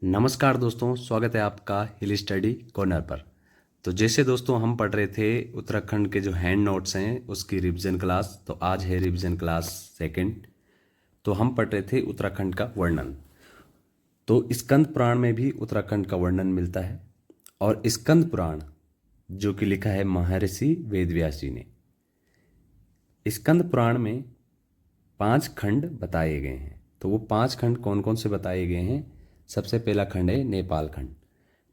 नमस्कार दोस्तों, स्वागत है आपका हिल स्टडी कॉर्नर पर। तो जैसे दोस्तों हम पढ़ रहे थे उत्तराखंड के जो हैंड नोट्स हैं उसकी रिवीजन क्लास, तो आज है रिवीजन क्लास सेकंड। तो हम पढ़ रहे थे उत्तराखंड का वर्णन। तो स्कंद पुराण में भी उत्तराखंड का वर्णन मिलता है, और स्कंद पुराण जो कि लिखा है महर्षि वेदव्यास जी ने। स्कंद पुराण में 5 खंड बताए गए हैं। तो वो 5 खंड कौन कौन से बताए गए हैं? सबसे पहला खंड है नेपाल खंड।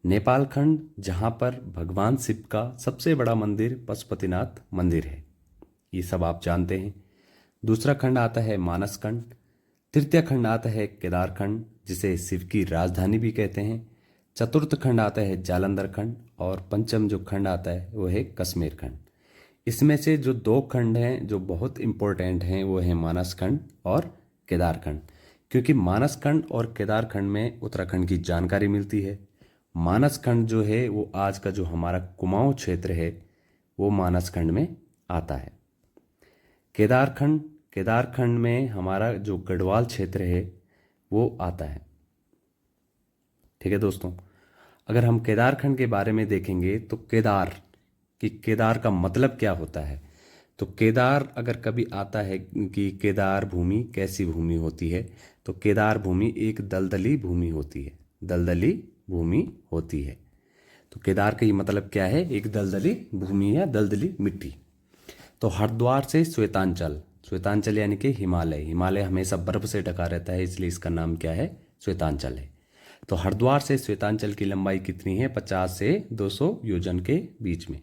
नेपाल खंड जहाँ पर भगवान शिव का सबसे बड़ा मंदिर पशुपतिनाथ मंदिर है, ये सब आप जानते हैं। दूसरा खंड आता है मानस खंड। तृतीय खंड आता है केदार खंड, जिसे शिव की राजधानी भी कहते हैं। चतुर्थ खंड आता है जालंधर खंड, और पंचम जो खंड आता है वो है कश्मीर खंड। इसमें से जो 2 खंड हैं जो बहुत इंपॉर्टेंट हैं वो है मानस खंड और केदार खंड, क्योंकि मानस खंड और केदार खंड में उत्तराखंड की जानकारी मिलती है। मानस खंड जो है वो आज का जो हमारा कुमाऊं क्षेत्र है वो मानस खंड में आता है। केदार खंड में हमारा जो गढ़वाल क्षेत्र है वो आता है। ठीक है दोस्तों, अगर हम केदार खंड के बारे में देखेंगे तो केदार का मतलब क्या होता है। तो केदार अगर कभी आता है कि केदार भूमि कैसी भूमि होती है, तो केदार भूमि एक दलदली भूमि होती है। दलदली भूमि होती है। तो केदार का ये मतलब क्या है? एक दलदली भूमि या दलदली मिट्टी। तो हरिद्वार से श्वेतांचल, श्वेतांचल यानी कि हिमालय हमेशा बर्फ से ढका रहता है, इसलिए इसका नाम क्या है? श्वेतांचल है। तो हरिद्वार से श्वेतांचल की लंबाई कितनी है? 50 से 200 योजन के बीच में।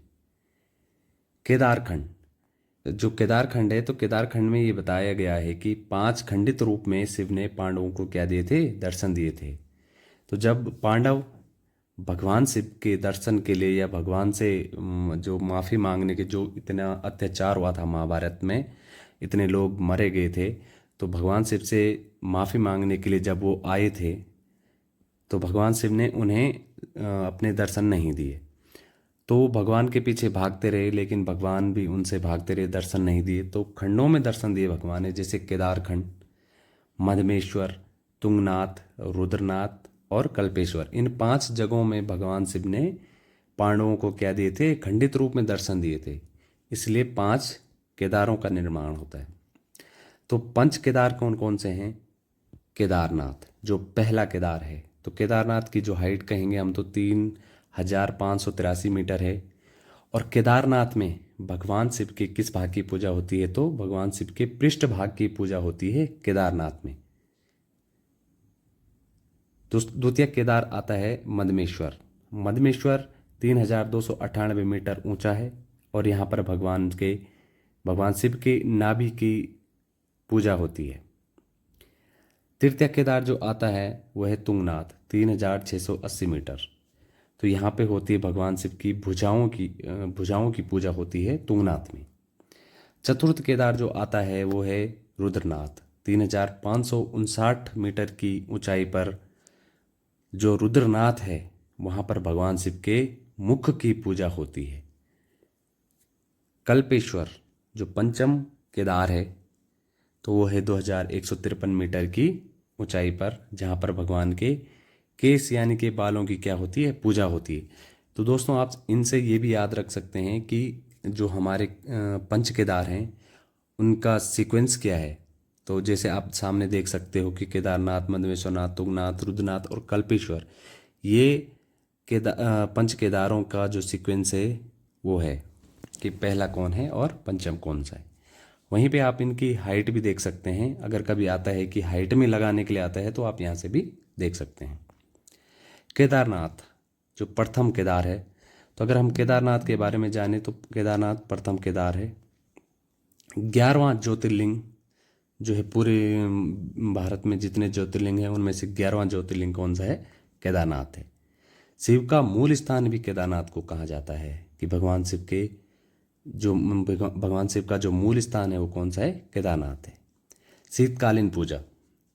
केदारखंड, जो केदारखंड है, तो केदारखंड में ये बताया गया है कि 5 खंडित रूप में शिव ने पांडवों को क्या दिए थे? दर्शन दिए थे। तो जब पांडव भगवान शिव के दर्शन के लिए या भगवान से जो माफ़ी मांगने के, जो इतना अत्याचार हुआ था महाभारत में, इतने लोग मरे गए थे, तो भगवान शिव से माफ़ी मांगने के लिए जब वो आए थे तो भगवान शिव ने उन्हें अपने दर्शन नहीं दिए। तो वो भगवान के पीछे भागते रहे, लेकिन भगवान भी उनसे भागते रहे, दर्शन नहीं दिए। तो खंडों में दर्शन दिए भगवान ने, जैसे केदारखंड, मधमेश्वर, तुंगनाथ, रुद्रनाथ और कल्पेश्वर। इन 5 जगहों में भगवान शिव ने पांडवों को क्या दिए थे? खंडित रूप में दर्शन दिए थे। इसलिए 5 केदारों का निर्माण होता है। तो 5 केदार कौन कौन से हैं? केदारनाथ जो पहला केदार है, तो केदारनाथ की जो हाइट कहेंगे हम तो 3583 मीटर है। और केदारनाथ में भगवान शिव के किस भाग की पूजा होती है? तो भगवान शिव के पृष्ठ भाग की पूजा होती है केदारनाथ में। द्वितीय केदार आता है मधमेश्वर। मधमेश्वर 3298 मीटर ऊंचा है, और यहाँ पर भगवान शिव के नाभि की पूजा होती है। तृतीय केदार जो आता है वह है तुंगनाथ, 3680 मीटर। तो यहाँ पे होती है भगवान शिव की भुजाओं की पूजा होती है तुंगनाथ में। चतुर्थ केदार जो आता है वो है रुद्रनाथ, 3559 मीटर की ऊंचाई पर जो रुद्रनाथ है वहाँ पर भगवान शिव के मुख की पूजा होती है। कल्पेश्वर जो पंचम केदार है, तो वो है 2153 मीटर की ऊंचाई पर, जहाँ पर भगवान के केस यानी के बालों की क्या होती है? पूजा होती है। तो दोस्तों आप इनसे ये भी याद रख सकते हैं कि जो हमारे 5 केदार हैं उनका सीक्वेंस क्या है। तो जैसे आप सामने देख सकते हो कि केदारनाथ, मधवेश्वरनाथ, तुंगनाथ, रुद्रनाथ और कल्पेश्वर, ये 5 केदारों का जो सीक्वेंस है वो है कि पहला कौन है और पंचम कौन सा है। वहीं पे आप इनकी हाइट भी देख सकते हैं, अगर कभी आता है कि हाइट में लगाने के लिए आता है तो आप यहाँ से भी देख सकते हैं। केदारनाथ जो प्रथम केदार है, तो अगर हम केदारनाथ के बारे में जाने तो केदारनाथ प्रथम केदार है। 11वां ज्योतिर्लिंग जो है, पूरे भारत में जितने ज्योतिर्लिंग हैं उनमें से 11वां ज्योतिर्लिंग कौन सा है? केदारनाथ है। शिव का मूल स्थान भी केदारनाथ को कहा जाता है कि भगवान शिव का जो मूल स्थान है वो कौन सा है? केदारनाथ है। शीतकालीन पूजा,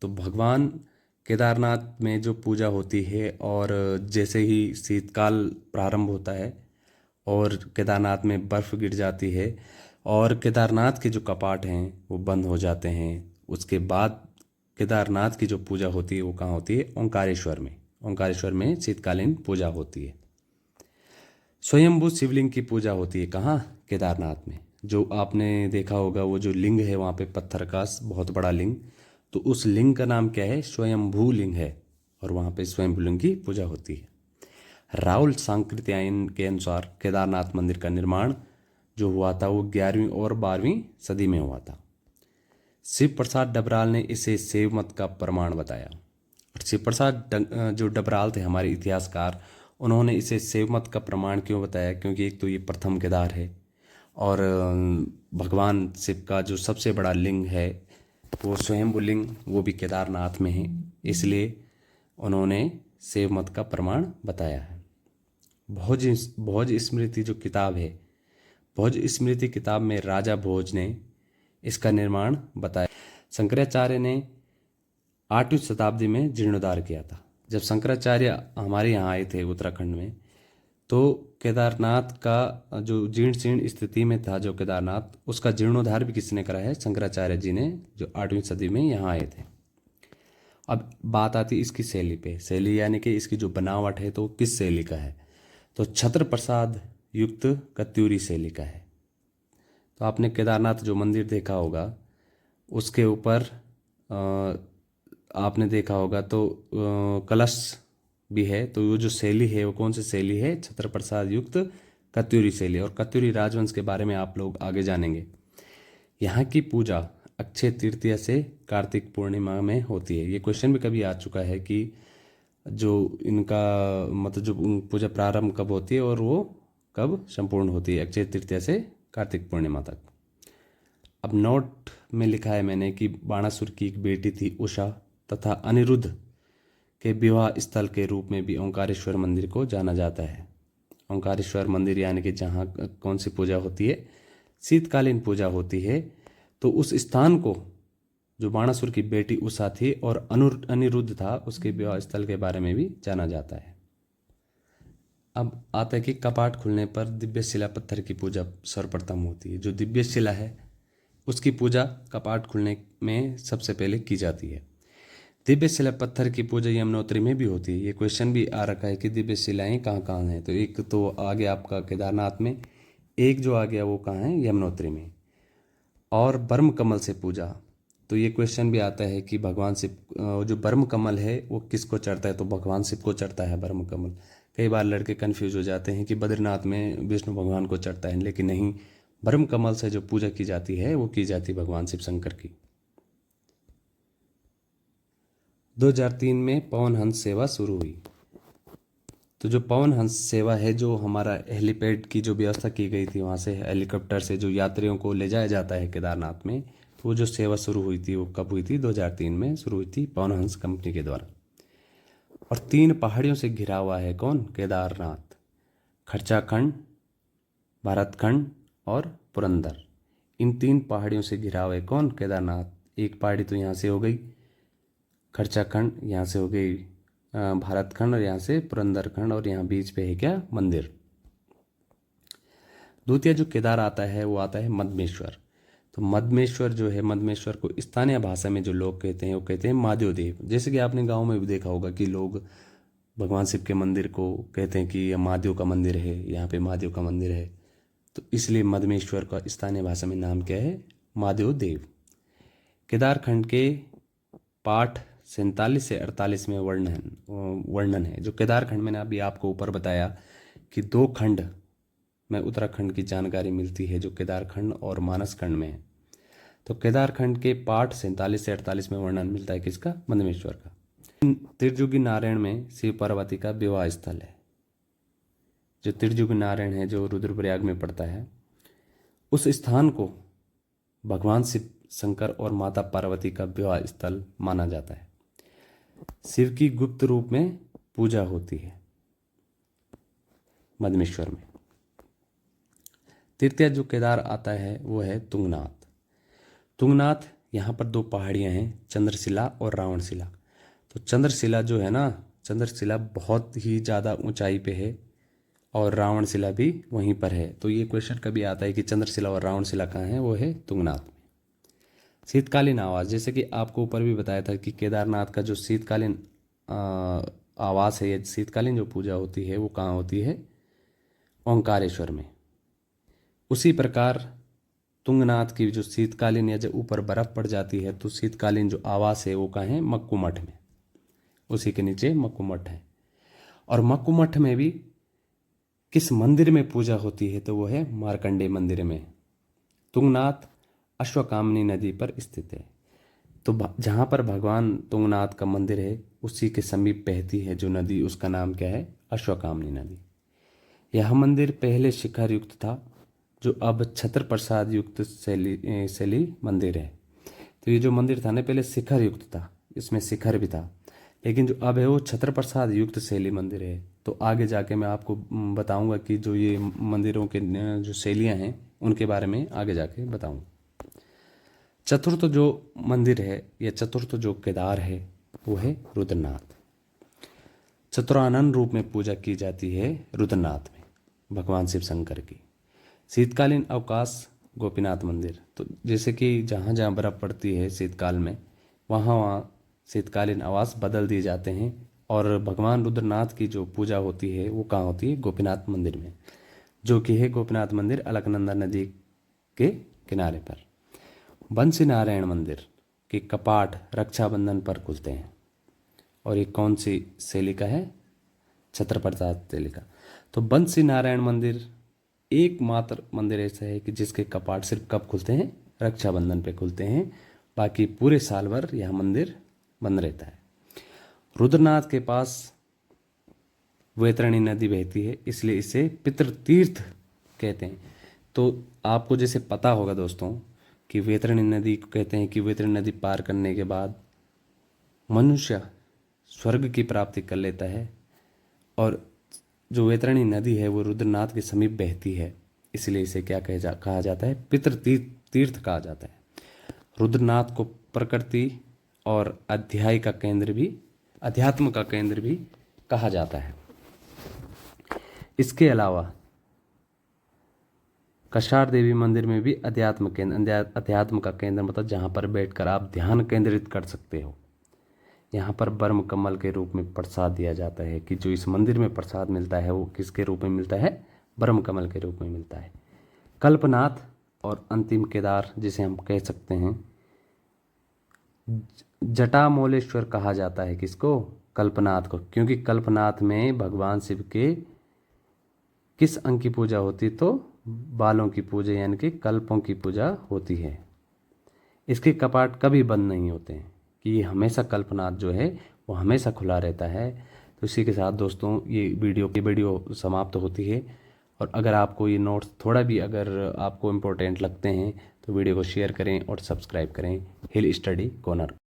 तो भगवान केदारनाथ में जो पूजा होती है, और जैसे ही शीतकाल प्रारंभ होता है और केदारनाथ में बर्फ़ गिर जाती है और केदारनाथ के जो कपाट हैं वो बंद हो जाते हैं, उसके बाद केदारनाथ की जो पूजा होती है वो कहाँ होती है? ओंकारेश्वर में। ओंकारेश्वर में शीतकालीन पूजा होती है। स्वयंभू शिवलिंग की पूजा होती है कहाँ? केदारनाथ में। जो आपने देखा होगा वो जो लिंग है वहाँ पे पत्थर का बहुत बड़ा लिंग, तो उस लिंग का नाम क्या है? स्वयंभू लिंग है, और वहाँ पे स्वयंभू लिंग की पूजा होती है। राहुल सांकृत्यायन के अनुसार केदारनाथ मंदिर का निर्माण जो हुआ था वो 11वीं और 12वीं सदी में हुआ था। शिव प्रसाद डबराल ने इसे शैव मत का प्रमाण बताया। और शिव प्रसाद जो डबराल थे हमारे इतिहासकार, उन्होंने इसे शैव मत का प्रमाण क्यों बताया? क्योंकि एक तो ये प्रथम केदार है, और भगवान शिव का जो सबसे बड़ा लिंग है वो स्वयंभू लिंग, वो भी केदारनाथ में है, इसलिए उन्होंने शैव मत का प्रमाण बताया है। भोज भोज स्मृति जो किताब है, भोज स्मृति किताब में राजा भोज ने इसका निर्माण बताया। शंकराचार्य ने 8वीं शताब्दी में जीर्णोद्धार किया था। जब शंकराचार्य हमारे यहाँ आए थे उत्तराखंड में, तो केदारनाथ का जो जीर्ण शीर्ण स्थिति में था जो केदारनाथ, उसका जीर्णोद्धार भी किसने करा है? शंकराचार्य जी ने, जो 8वीं सदी में यहाँ आए थे। अब बात आती इसकी शैली पे। शैली यानी कि इसकी जो बनावट है तो किस शैली का है? तो छत्र प्रसाद युक्त कत्यूरी शैली का है। तो आपने केदारनाथ जो मंदिर देखा होगा उसके ऊपर आपने देखा होगा तो कलश भी है। तो वो जो शैली है वो कौन सी शैली है? छत्र प्रसाद युक्त कत्यूरी शैली। और कत्यूरी राजवंश के बारे में आप लोग आगे जानेंगे। यहाँ की पूजा अक्षय तृतीया से कार्तिक पूर्णिमा में होती है। ये क्वेश्चन भी कभी आ चुका है कि जो इनका मतलब जो पूजा प्रारंभ कब होती है और वो कब संपूर्ण होती है? अक्षय तृतीया से कार्तिक पूर्णिमा तक। अब नोट में लिखा है मैंने कि बाणासुर की एक बेटी थी उषा, तथा अनिरुद्ध के विवाह स्थल के रूप में भी ओंकारेश्वर मंदिर को जाना जाता है। ओंकारेश्वर मंदिर यानी कि जहाँ कौन सी पूजा होती है? शीतकालीन पूजा होती है। तो उस स्थान को जो बाणासुर की बेटी उषा थी और अनिरुद्ध था, उसके विवाह स्थल के बारे में भी जाना जाता है। अब आता है कि कपाट खुलने पर दिव्य शिला पत्थर की पूजा सर्वप्रथम होती है। जो दिव्य शिला है उसकी पूजा कपाट खुलने में सबसे पहले की जाती है। दिव्य शिला पत्थर की पूजा यमुनोत्री में भी होती है। ये क्वेश्चन भी आ रखा है कि दिव्य शिलाएं कहाँ कहाँ हैं। तो एक तो आ गया आपका केदारनाथ में, एक जो आ गया वो कहाँ है? यमुनोत्री में। और ब्रह्म कमल से पूजा, तो ये क्वेश्चन भी आता है कि भगवान शिव जो ब्रह्म कमल है वो किसको चढ़ता है? तो भगवान शिव को चढ़ता है ब्रह्म कमल। कई बार लड़के कन्फ्यूज हो जाते हैं कि बद्रीनाथ में विष्णु भगवान को चढ़ता है, लेकिन नहीं, ब्रह्म कमल से जो पूजा की जाती है वो की जाती है भगवान शिव शंकर की। 2003 में पवन हंस सेवा शुरू हुई। तो जो पवन हंस सेवा है, जो हमारा हेलीपैड की जो व्यवस्था की गई थी, वहाँ से हेलीकॉप्टर से जो यात्रियों को ले जाया जाता है केदारनाथ में, तो वो जो सेवा शुरू हुई थी वो कब हुई थी? 2003 में शुरू हुई थी पवन हंस कंपनी के द्वारा। और 3 पहाड़ियों से घिरा हुआ है कौन? केदारनाथ। खर्चाखंड, भरतखंड और पुरंदर। इन 3 पहाड़ियों से घिरा हुआ है कौन? केदारनाथ। एक पहाड़ी तो यहाँ से हो गई खर्चाखंड, यहाँ से हो गई भारतखंड, और यहाँ से पुरंदरखंड, और यहाँ बीच पे है क्या? मंदिर। द्वितीय जो केदार आता है वो आता है मदमेश्वर। तो मदमेश्वर जो है, मदमेश्वर को स्थानीय भाषा में जो लोग कहते हैं वो कहते हैं महादेव देव। जैसे कि आपने गांव में भी देखा होगा कि लोग भगवान शिव के मंदिर को कहते हैं कि यह महादेव का मंदिर है, यहाँ पे महादेव का मंदिर है। तो इसलिए मदमेश्वर का स्थानीय भाषा में नाम क्या है? महादेव देव। केदारखंड के पाठ 47 से 48 में वर्णन है। जो केदारखंड मैंने अभी आपको ऊपर बताया कि 2 खंड में उत्तराखंड की जानकारी मिलती है, जो केदारखंड और मानसखंड में है। तो केदारखंड के पाठ 47 से 48 में वर्णन मिलता है किसका? मदमेश्वर का। त्रिजुगी नारायण में शिव पार्वती का विवाह स्थल है। जो त्रिजुगी नारायण है जो रुद्रप्रयाग में पड़ता है, उस स्थान को भगवान शिव शंकर और माता पार्वती का विवाह स्थल माना जाता है। शिव की गुप्त रूप में पूजा होती है मदमेश्वर में। तृतीय जो केदार आता है वो है तुंगनाथ। तुंगनाथ यहाँ पर 2 पहाड़ियाँ हैं, चंद्रशिला और रावणशिला। तो चंद्रशिला जो है ना, चंद्रशिला बहुत ही ज़्यादा ऊंचाई पे है, और रावणशिला भी वहीं पर है। तो ये क्वेश्चन कभी आता है कि चंद्रशिला और रावणशिला कहाँ है? वो है तुंगनाथ में। शीतकालीन आवास, जैसे कि आपको ऊपर भी बताया था कि केदारनाथ का जो शीतकालीन आवास है या शीतकालीन जो पूजा होती है वो कहाँ होती है? ओंकारेश्वर में। उसी प्रकार तुंगनाथ की जो शीतकालीन या जब ऊपर बर्फ़ पड़ जाती है तो शीतकालीन जो आवास है वो कहाँ है? मक्कू मठ में। उसी के नीचे मक्कू मठ है। और मक्कू मठ में भी किस मंदिर में पूजा होती है? तो वो है मार्कंडेय मंदिर में। तुंगनाथ अश्वकामनी नदी पर स्थित है। तो जहाँ पर भगवान तुंगनाथ का मंदिर है उसी के समीप बहती है जो नदी, उसका नाम क्या है? अश्वकामनी नदी। यह मंदिर पहले शिखर युक्त था जो अब छत्र प्रसाद युक्त शैली मंदिर है। तो ये जो मंदिर था ना पहले शिखर युक्त था, इसमें शिखर भी था, लेकिन जो अब है वो छत्र प्रसाद युक्त शैली मंदिर है। तो आगे जाके मैं आपको बताऊंगा कि जो ये मंदिरों के जो शैलियाँ हैं उनके बारे में आगे जाके बताऊंगा। चतुर्थ जो मंदिर है या चतुर्थ जो केदार है वो है रुद्रनाथ। चतुरानन रूप में पूजा की जाती है रुद्रनाथ में भगवान शिव शंकर की। शीतकालीन अवकाश गोपीनाथ मंदिर। तो जैसे कि जहाँ जहाँ बर्फ़ पड़ती है शीतकाल में वहाँ वहाँ शीतकालीन आवास बदल दिए जाते हैं और भगवान रुद्रनाथ की जो पूजा होती है वो कहाँ होती है? गोपीनाथ मंदिर में, जो कि है गोपीनाथ मंदिर अलकनंदा नदी के किनारे पर। बंसी नारायण मंदिर के कपाट रक्षाबंधन पर खुलते हैं। और ये कौन सी शैली का है? छत्र प्रसाद शैली का। तो बंसी नारायण मंदिर एकमात्र मंदिर ऐसा है कि जिसके कपाट सिर्फ कब खुलते हैं? रक्षाबंधन पे खुलते हैं, बाकी पूरे साल भर यह मंदिर बंद रहता है। रुद्रनाथ के पास वैतरणी नदी बहती है इसलिए इसे पितृतीर्थ कहते हैं। तो आपको जैसे पता होगा दोस्तों कि वैतरणी नदी को कहते हैं कि वैतरणी नदी पार करने के बाद मनुष्य स्वर्ग की प्राप्ति कर लेता है। और जो वैतरणी नदी है वो रुद्रनाथ के समीप बहती है, इसलिए इसे क्या कहा जाता है? पितृतीर्थ कहा जाता है। रुद्रनाथ को प्रकृति और अध्यात्म का केंद्र भी कहा जाता है। इसके अलावा कषार देवी मंदिर में भी अध्यात्म का केंद्र मतलब जहाँ पर बैठकर आप ध्यान केंद्रित कर सकते हो। यहाँ पर ब्रह्म कमल के रूप में प्रसाद दिया जाता है कि जो इस मंदिर में प्रसाद मिलता है वो किसके रूप में मिलता है? ब्रह्म कमल के रूप में मिलता है। कल्पनाथ और अंतिम केदार जिसे हम कह सकते हैं, जटामौलेश्वर कहा जाता है किसको? कल्पनाथ को, क्योंकि कल्पनाथ में भगवान शिव के किस अंग की पूजा होती? तो बालों की पूजा यानी कि कल्पों की पूजा होती है। इसके कपाट कभी बंद नहीं होते हैं कि ये हमेशा कल्पनाथ जो है वो हमेशा खुला रहता है। तो इसी के साथ दोस्तों ये वीडियो समाप्त होती है। और अगर आपको ये नोट्स थोड़ा भी अगर आपको इम्पोर्टेंट लगते हैं तो वीडियो को शेयर करें और सब्सक्राइब करें हिल स्टडी कॉर्नर।